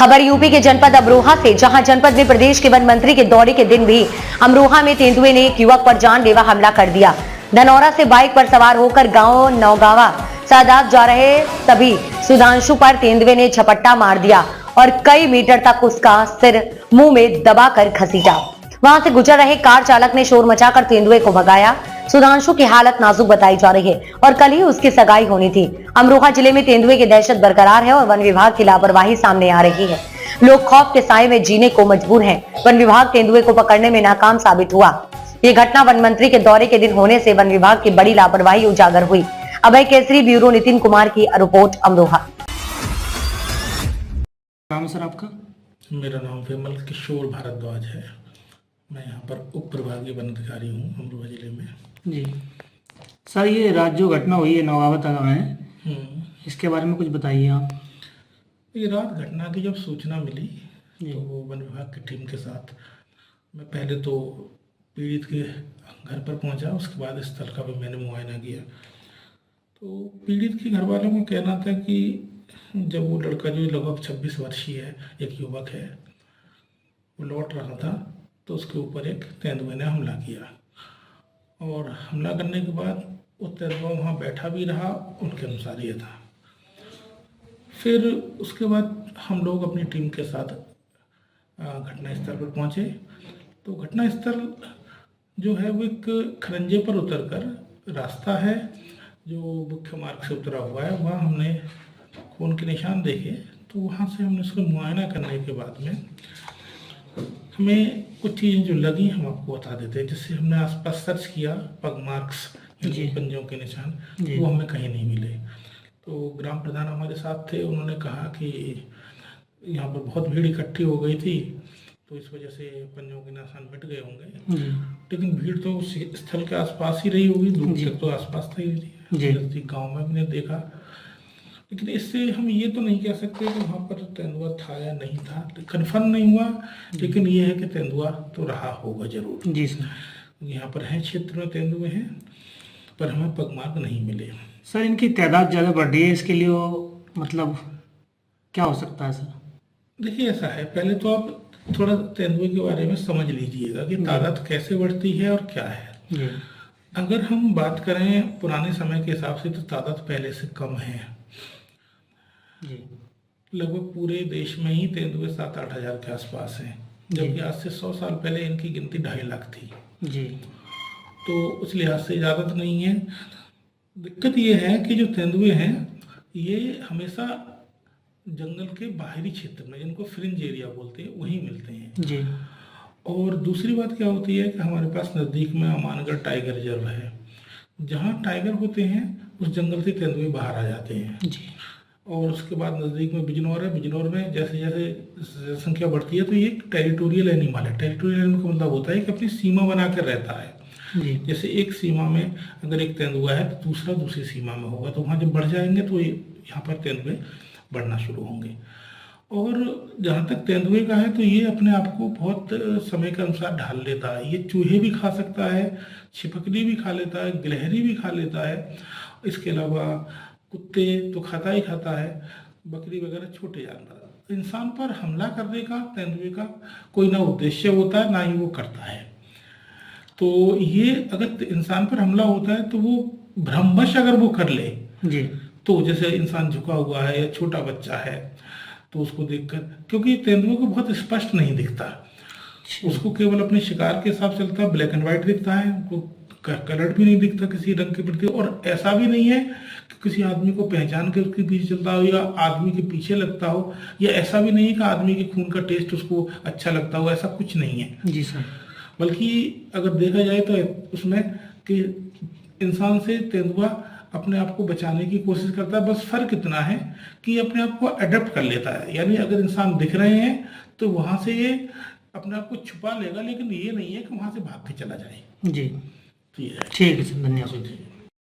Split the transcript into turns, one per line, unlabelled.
खबर यूपी के जनपद अमरोहा से, जहां जनपद में प्रदेश के वन मंत्री के दौरे के दिन भी अमरोहा में तेंदुए ने एक युवक पर जानलेवा हमला कर दिया। धनौरा से बाइक पर सवार होकर गांव नौगावा सादात जा रहे तभी सुधांशु पर तेंदुए ने झपट्टा मार दिया और कई मीटर तक उसका सिर मुंह में दबाकर घसीटा। वहां से गुजर रहे कार चालक ने शोर मचाकर तेंदुए को भगाया। सुधांशु की हालत नाजुक बताई जा रही है और कल ही उसकी सगाई होनी थी। अमरोहा जिले में तेंदुए की दहशत बरकरार है और वन विभाग की लापरवाही सामने आ रही है। लोग खौफ के साए में जीने को मजबूर हैं। वन विभाग तेंदुए को पकड़ने में नाकाम साबित हुआ। ये घटना वन मंत्री के दौरे के दिन होने से वन विभाग की बड़ी लापरवाही उजागर हुई। अभय केसरी, ब्यूरो नितिन कुमार की रिपोर्ट, अमरोहा।
नाम सर आपका?
मेरा नाम विमल किशोर भारद्वाज है। मैं यहाँ पर उप प्रभागीय वन अधिकारी हूँ अमरोहा जिले में।
जी सर, ये रात जो घटना हुई है नौगावा गाँव में, इसके बारे में कुछ बताइए आप।
ये रात घटना की जब सूचना मिली तो वन विभाग की टीम के साथ मैं पहले तो पीड़ित के घर पर पहुंचा, उसके बाद स्थल का भी मैंने मुआयना किया। तो पीड़ित के घर वालों का कहना था कि जब वो लड़का जो लगभग 26 वर्षीय है, एक युवक है, वो लौट रहा था तो उसके ऊपर एक तेंदुए ने हमला किया और हमला करने के बाद वो तेंदुआ वहाँ बैठा भी रहा, उनके अनुसार ये था। फिर उसके बाद हम लोग अपनी टीम के साथ घटनास्थल पर पहुँचे तो घटनास्थल जो है वो एक खरंजे पर उतरकर रास्ता है जो मुख्य मार्ग से उतरा हुआ है, वहाँ हमने खून के निशान देखे। तो वहाँ से हमने उसको मुआयना करने के बाद में हमें कुछ चीज़ें जो लगी हम आपको बता देते हैं। जिससे हमने आसपास सर्च किया, पग मार्क्स, पंजों के निशान, वो हमें कहीं नहीं मिले। तो ग्राम प्रधान हमारे साथ थे, उन्होंने कहा कि यहाँ पर बहुत भीड़ इकट्ठी हो गई थी तो इस वजह से पंजों के निशान मिट गए होंगे। लेकिन भीड़ तो उस स्थल के आसपास ही रही होगी, दूर तक तो आसपास था ही, नजदीक गाँव में भी नहीं देखा। लेकिन इससे हम ये तो नहीं कह सकते कि वहाँ पर तेंदुआ था या नहीं था, कन्फर्म नहीं हुआ। लेकिन ये है कि तेंदुआ तो रहा होगा जरूर।
जी सर,
यहाँ पर हैं क्षेत्र में तेंदुए हैं, पर हमें पगमार्क नहीं मिले।
सर इनकी तादाद ज़्यादा बढ़ रही है, इसके लिए मतलब क्या हो सकता है सर?
देखिए ऐसा है, पहले तो आप थोड़ा तेंदुए के बारे में समझ लीजिएगा कि तादाद कैसे बढ़ती है और क्या है। अगर हम बात करें पुराने समय के हिसाब से तो तादाद पहले से कम है। लगभग पूरे देश में ही तेंदुए 7-8 हज़ार के आसपास हैं, जबकि आज से 100 साल पहले इनकी गिनती 2.5 लाख थी। तो उस लिहाज से ज़्यादा तो नहीं है। दिक्कत ये है कि जो तेंदुए हैं ये हमेशा जंगल के बाहरी क्षेत्र में, जिनको फ्रिंज एरिया बोलते हैं, वहीं मिलते हैं। और दूसरी बात क्या होती है कि हमारे पास नज़दीक में अमानगढ़ टाइगर रिजर्व है। जहाँ टाइगर होते हैं उस जंगल से तेंदुए बाहर आ जाते हैं। और उसके बाद नज़दीक में बिजनौर है। बिजनौर में जैसे जैसे संख्या बढ़ती है तो ये टेरिटोरियल एनिमल है। टेरिटोरियल एनिमल का मतलब होता है कि अपनी सीमा बनाकर रहता है। जैसे एक सीमा में अगर एक तेंदुआ है तो दूसरा दूसरी सीमा में होगा, तो वहाँ जब बढ़ जाएंगे तो यहाँ पर तेंदुए बढ़ना शुरू होंगे। और जहाँ तक तेंदुए का है तो ये अपने आप को बहुत समय के अनुसार ढाल लेता है। ये चूहे भी खा सकता है, छिपकली भी खा लेता है, गिलहरी भी खा लेता है। इसके अलावा कुत्ते तो खाता ही खाता है, बकरी वगैरह छोटे जानवर। इंसान पर हमला करने का तेंदुए का कोई ना उद्देश्य होता है ना ही वो करता है। तो ये अगर इंसान पर हमला होता है तो वो भ्रमवश अगर वो कर ले तो जैसे इंसान झुका हुआ है या छोटा बच्चा है तो उसको देखकर, क्योंकि तेंदुए को बहुत स्पष्ट नहीं दिखता, उसको केवल अपने शिकार के हिसाब से चलता है, ब्लैक एंड व्हाइट दिखता है, उनको कलर भी नहीं दिखता किसी रंग के प्रति। और ऐसा भी नहीं है कि किसी आदमी को पहचान के उसके पीछे चलता हो या आदमी के पीछे लगता हो, या ऐसा भी नहीं है कि आदमी के खून का टेस्ट उसको अच्छा लगता हो, ऐसा कुछ नहीं है।
जी सर।
बल्कि अगर देखा जाए तो उसमें कि इंसान से तेंदुआ अपने आप को बचाने की कोशिश करता है। बस फर्क इतना है कि अपने आप को अडेप्ट कर लेता है, यानी अगर इंसान दिख रहे हैं तो वहां से ये अपने आप को छुपा लेगा, लेकिन ये नहीं है कि वहां से भाग के चला जाए।
ठीक है सर, धन्यवाद।